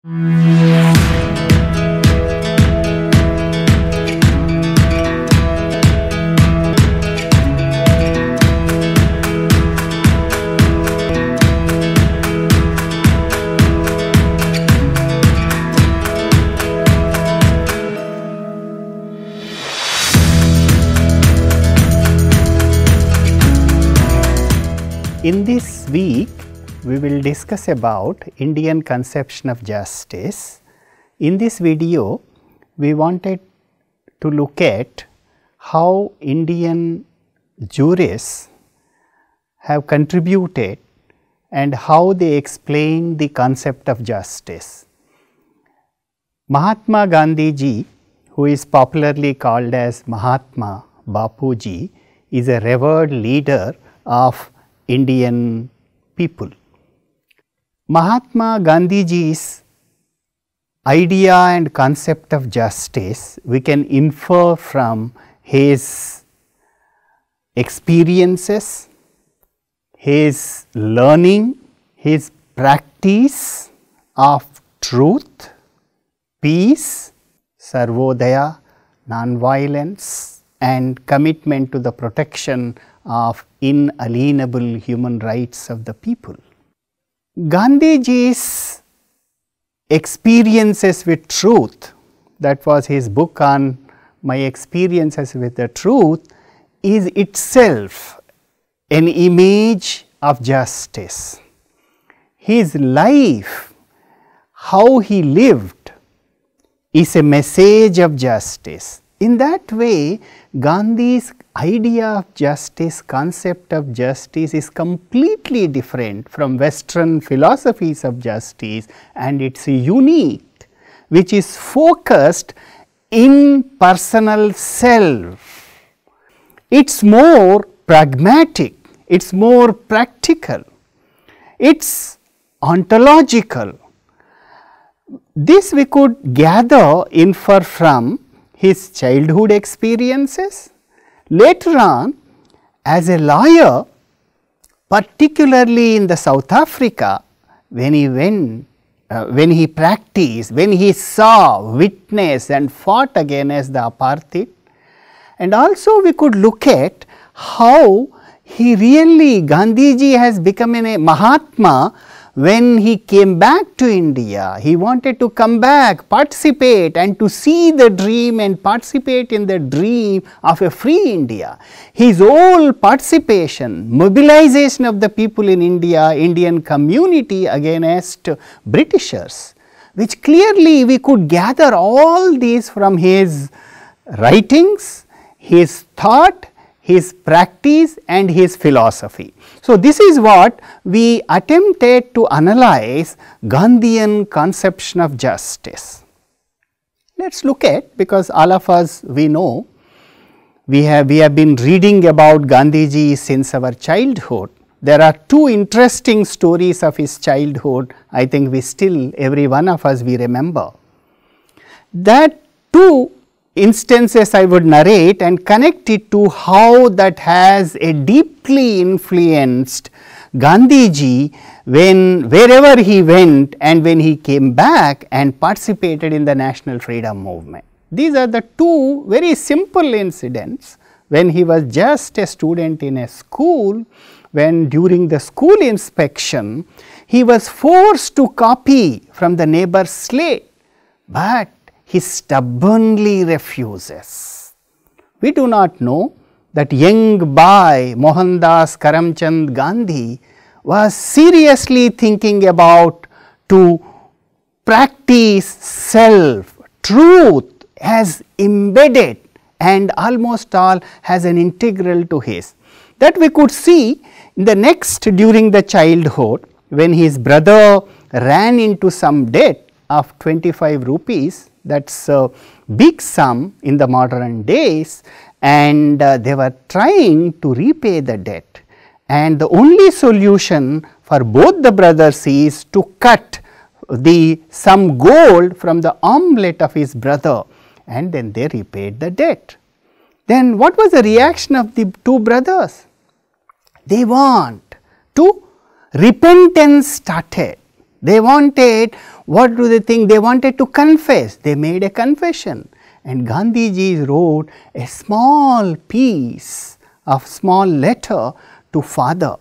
In this week, we will discuss about Indian conception of justice. In this video, we wanted to look at how Indian jurists have contributed and how they explain the concept of justice. Mahatma Gandhi ji, who is popularly called as Mahatma Bapu ji, is a revered leader of Indian people. Mahatma Gandhi ji's idea and concept of justice we can infer from his experiences, his learning, his practice of truth, peace, sarvodaya, non-violence, and commitment to the protection of inalienable human rights of the people. Gandhiji's experiences with truth, that was his book on My Experiences with the Truth, is itself an image of justice. His life, how he lived, is a message of justice. In that way, Gandhi's idea of justice, concept of justice is completely different from Western philosophies of justice, and it is unique, which is focused in personal self. It is more pragmatic, it is more practical, it is ontological. This we could gather, infer from his childhood experiences. Later on, as a lawyer, particularly in the South Africa, when he went, when he practiced, when he saw, witnessed and fought against the apartheid, and also we could look at how he really, Gandhiji has become a Mahatma when he came back to India. He wanted to come back, participate and to see the dream and participate in the dream of a free India. His whole participation, mobilization of the people in India, Indian community against Britishers, which clearly we could gather all these from his writings, his thought, his practice and his philosophy. So, this is what we attempted to analyze Gandhian conception of justice. Let us look at, because all of us we know, we have been reading about Gandhiji since our childhood. There are two interesting stories of his childhood, I think we still, every one of us we remember. That two instances I would narrate and connect it to how that has a deeply influenced Gandhiji when wherever he went and when he came back and participated in the national freedom movement. These are the two very simple incidents when he was just a student in a school, when during the school inspection he was forced to copy from the neighbor's slate, but he stubbornly refuses. We do not know that young boy Mohandas Karamchand Gandhi was seriously thinking about to practice self, truth as embedded and almost all has an integral to his. That we could see in the next during the childhood when his brother ran into some debt of 25 rupees. That is a big sum in the modern days, and they were trying to repay the debt, and the only solution for both the brothers is to cut some gold from the armlet of his brother, and then they repaid the debt. Then what was the reaction of the two brothers? They want to repentance started. They wanted, what do they think? They wanted to confess. They made a confession, and Gandhiji wrote a small piece of small letter to father,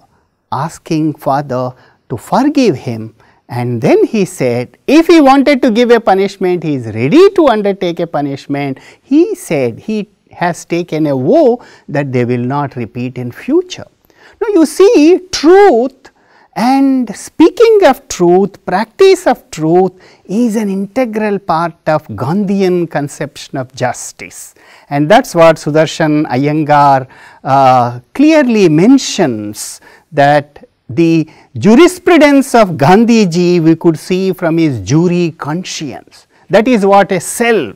asking father to forgive him. And then he said, if he wanted to give a punishment, he is ready to undertake a punishment. He said he has taken a vow that they will not repeat in future. Now, you see, truth and speaking of truth, practice of truth is an integral part of Gandhian conception of justice, and that is what Sudarshan Iyengar clearly mentions, that the jurisprudence of Gandhiji we could see from his jury conscience. That is what a self,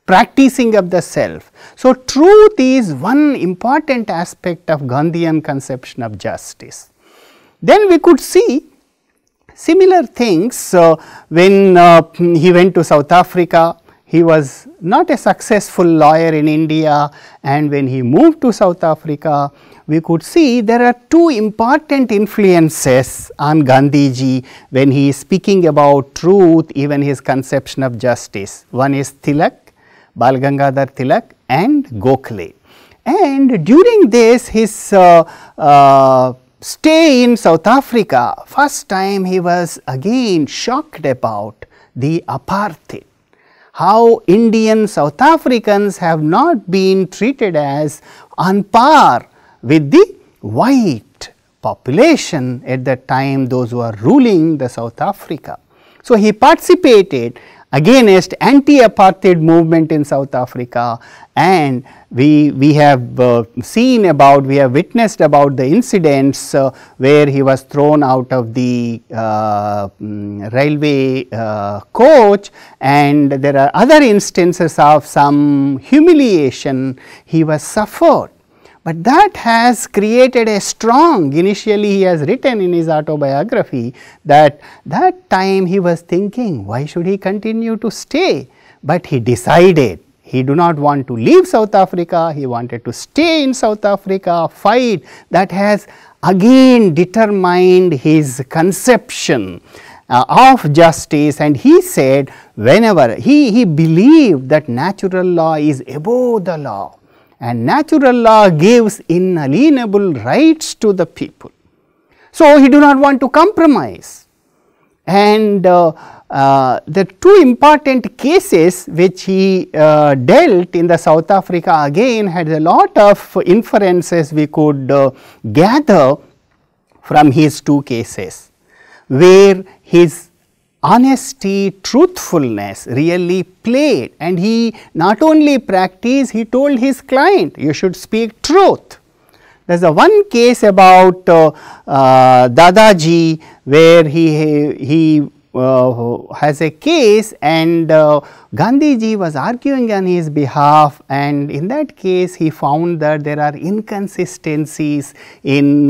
practicing of the self. So, truth is one important aspect of Gandhian conception of justice. Then we could see similar things when he went to South Africa. He was not a successful lawyer in India, and when he moved to South Africa, we could see there are two important influences on Gandhiji when he is speaking about truth, even his conception of justice. One is Tilak, Bal Gangadhar Tilak, and Gokhale. And during this his stay in South Africa, first time he was again shocked about the apartheid, how Indian South Africans have not been treated as on par with the white population at that time, those who are ruling the South Africa. So, he participated against anti-apartheid movement in South Africa, and we have seen about, we have witnessed about the incidents where he was thrown out of the railway coach, and there are other instances of some humiliation he was suffered. But that has created a strong, initially he has written in his autobiography that time he was thinking, why should he continue to stay? But he decided he do not want to leave South Africa, he wanted to stay in South Africa, fight. That has again determined his conception of justice, and he said whenever he believed that natural law is above the law, and natural law gives inalienable rights to the people. So, he do not want to compromise, and the two important cases which he dealt in the South Africa again had a lot of inferences we could gather from his two cases, where his honesty, truthfulness really played, and he not only practiced, he told his client, you should speak truth. There is a one case about Dadaji, where he has a case, and Gandhiji was arguing on his behalf, and in that case he found that there are inconsistencies in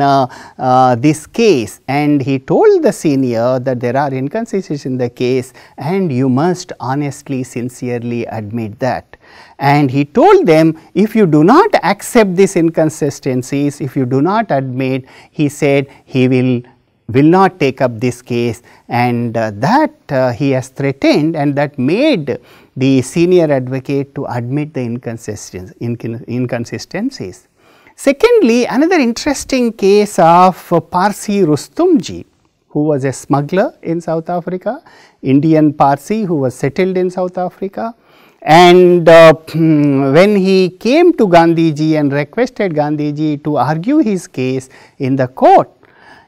this case, and he told the senior that there are inconsistencies in the case and you must honestly, sincerely admit that. And he told them, if you do not accept these inconsistencies, if you do not admit, he said he will not take up this case, and that he has threatened, and that made the senior advocate to admit the inconsistencies. Secondly, another interesting case of Parsi Rustumji, who was a smuggler in South Africa, Indian Parsi who was settled in South Africa, and when he came to Gandhiji and requested Gandhiji to argue his case in the court,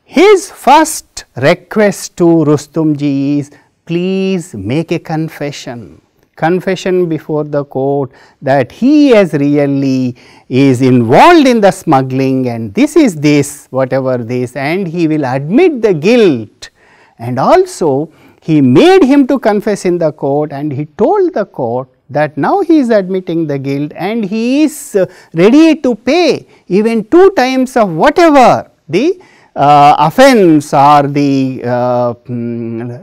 his first request to Rustumji is, please make a confession before the court that he is really involved in the smuggling, and this is this, whatever this, and he will admit the guilt. And also he made him to confess in the court, and he told the court that now he is admitting the guilt and he is ready to pay even 2 times of whatever the offense or the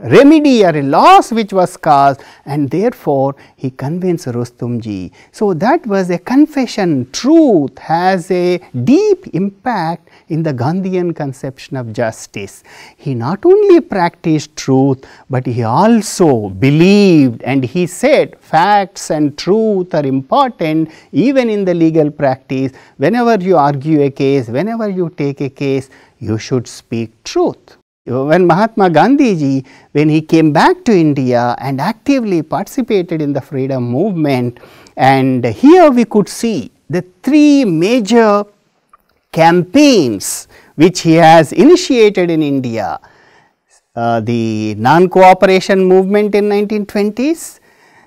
remedy or a loss which was caused, and therefore he convinced Rustomji. So, that was a confession. Truth has a deep impact in the Gandhian conception of justice. He not only practiced truth, but he also believed, and he said facts and truth are important even in the legal practice. Whenever you argue a case, whenever you take a case, you should speak truth. When Mahatma Gandhi ji, when he came back to India and actively participated in the freedom movement, and here we could see the three major campaigns which he has initiated in India. The non-cooperation movement in 1920s,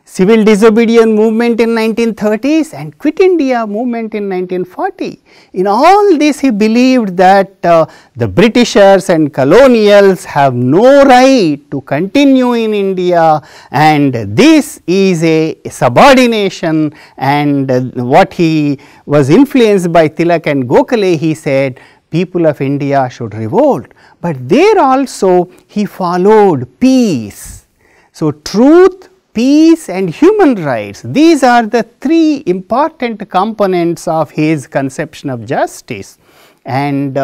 civil disobedience movement in 1930s, and Quit India movement in 1940. In all this, he believed that the Britishers and colonials have no right to continue in India, and this is a subordination. And what he was influenced by Tilak and Gokhale, he said people of India should revolt, but there also he followed peace. So, truth, peace and human rights, these are the three important components of his conception of justice, and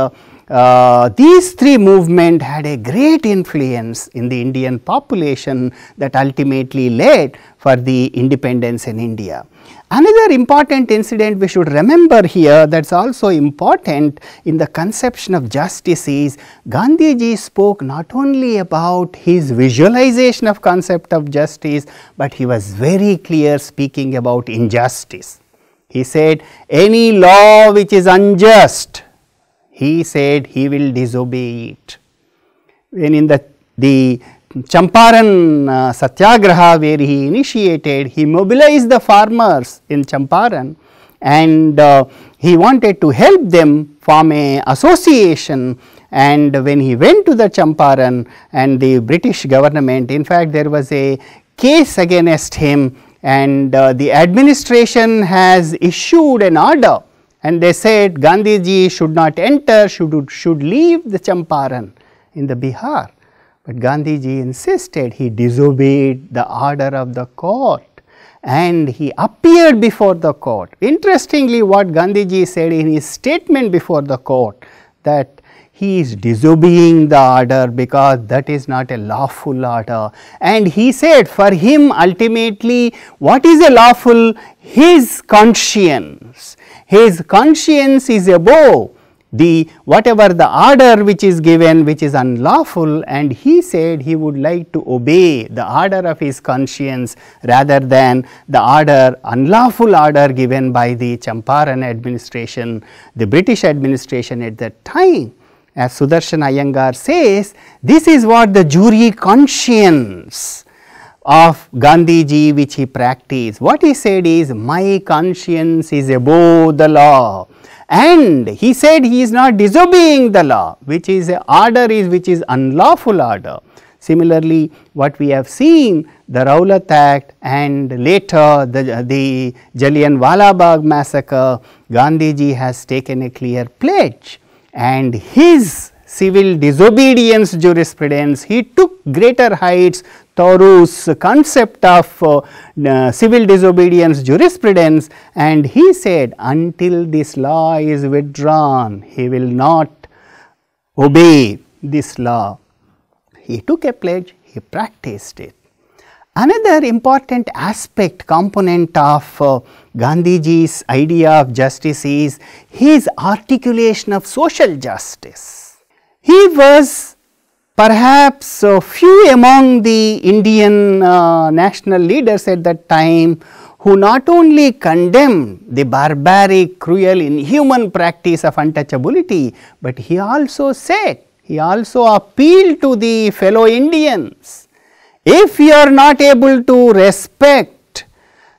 these three movements had a great influence in the Indian population that ultimately led for the independence in India. Another important incident we should remember here, that is also important in the conception of justice, is Gandhiji spoke not only about his visualization of concept of justice, but he was very clear speaking about injustice. He said any law which is unjust, he said he will disobey it. When in the Champaran Satyagraha, where he initiated, he mobilized the farmers in Champaran, and he wanted to help them form a association. And when he went to the Champaran, and the British government, in fact there was a case against him, and the administration has issued an order, and they said Gandhiji should not enter, should leave the Champaran in the Bihar. But Gandhiji insisted, he disobeyed the order of the court, and he appeared before the court. Interestingly, what Gandhiji said in his statement before the court, that he is disobeying the order because that is not a lawful order. And he said for him ultimately what is a lawful? His conscience. His conscience is above the whatever the order which is given, which is unlawful, and he said he would like to obey the order of his conscience rather than the order, unlawful order given by the Champaran administration, the British administration at that time. As Sudarshan Iyengar says, this is what the jury conscience of Gandhiji which he practiced. What he said is, my conscience is above the law, and he said he is not disobeying the law, which is a order which is unlawful order. Similarly, what we have seen, the Rowlatt Act and later the Jallianwala Bagh massacre, Gandhiji has taken a clear pledge, and his civil disobedience jurisprudence, he took greater heights. Thoreau's concept of civil disobedience jurisprudence, and he said until this law is withdrawn, he will not obey this law. He took a pledge, he practiced it. Another important aspect, component of Gandhiji's idea of justice is his articulation of social justice. He was perhaps few among the Indian national leaders at that time who not only condemned the barbaric, cruel, inhuman practice of untouchability, but he also said, he also appealed to the fellow Indians, if you are not able to respect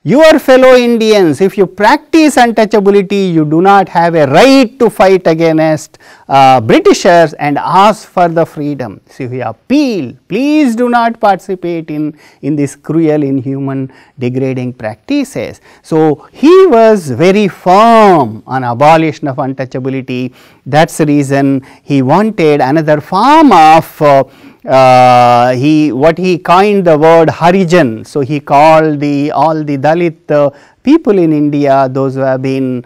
your fellow Indians, if you practice untouchability, you do not have a right to fight against Britishers and ask for the freedom. So, we appeal, please do not participate in this cruel, inhuman, degrading practices. So, he was very firm on abolition of untouchability. That is the reason he wanted another form of what he coined the word Harijan. So, he called all the Dalit people in India, those who have been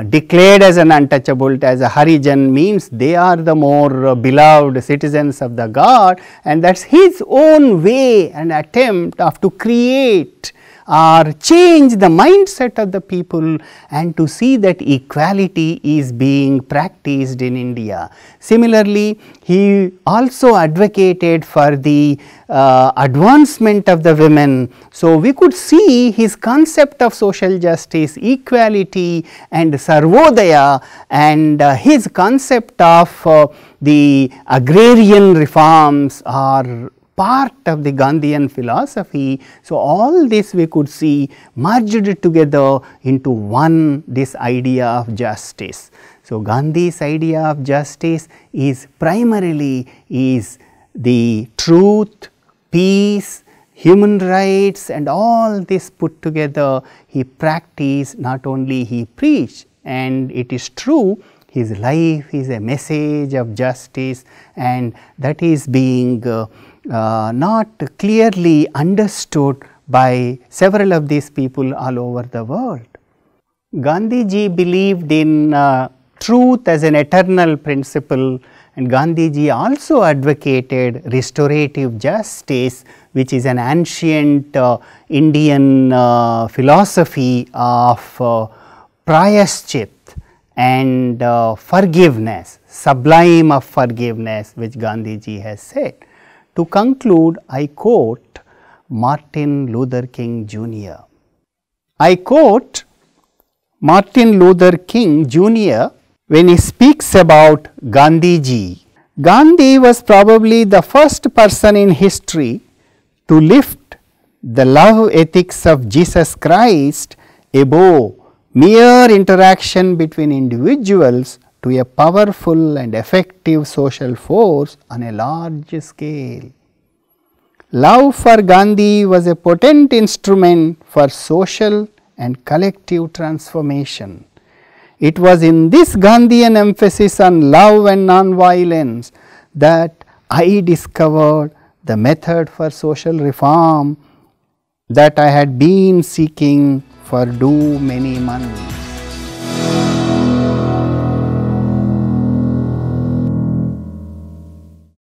declared as an untouchable, as a Harijan, means they are the more beloved citizens of the God, and that is his own way and attempt of to create or change the mindset of the people and to see that equality is being practiced in India. Similarly, he also advocated for the advancement of the women. So, we could see his concept of social justice, equality and Sarvodaya, and his concept of the agrarian reforms are part of the Gandhian philosophy. So, all this we could see merged together into one, this idea of justice. So, Gandhi's idea of justice is primarily the truth, peace, human rights, and all this put together he practiced, not only he preached, and it is true, his life is a message of justice, and that is being not clearly understood by several of these people all over the world. Gandhiji believed in truth as an eternal principle, and Gandhiji also advocated restorative justice, which is an ancient Indian philosophy of prayaschit and forgiveness, sublime of forgiveness, which Gandhiji has said. To conclude, I quote Martin Luther King Jr. I quote Martin Luther King Jr. when he speaks about Gandhiji. Gandhi was probably the first person in history to lift the love ethics of Jesus Christ above mere interaction between individuals to a powerful and effective social force on a large scale. Love for Gandhi was a potent instrument for social and collective transformation. It was in this Gandhian emphasis on love and non-violence that I discovered the method for social reform that I had been seeking for many months.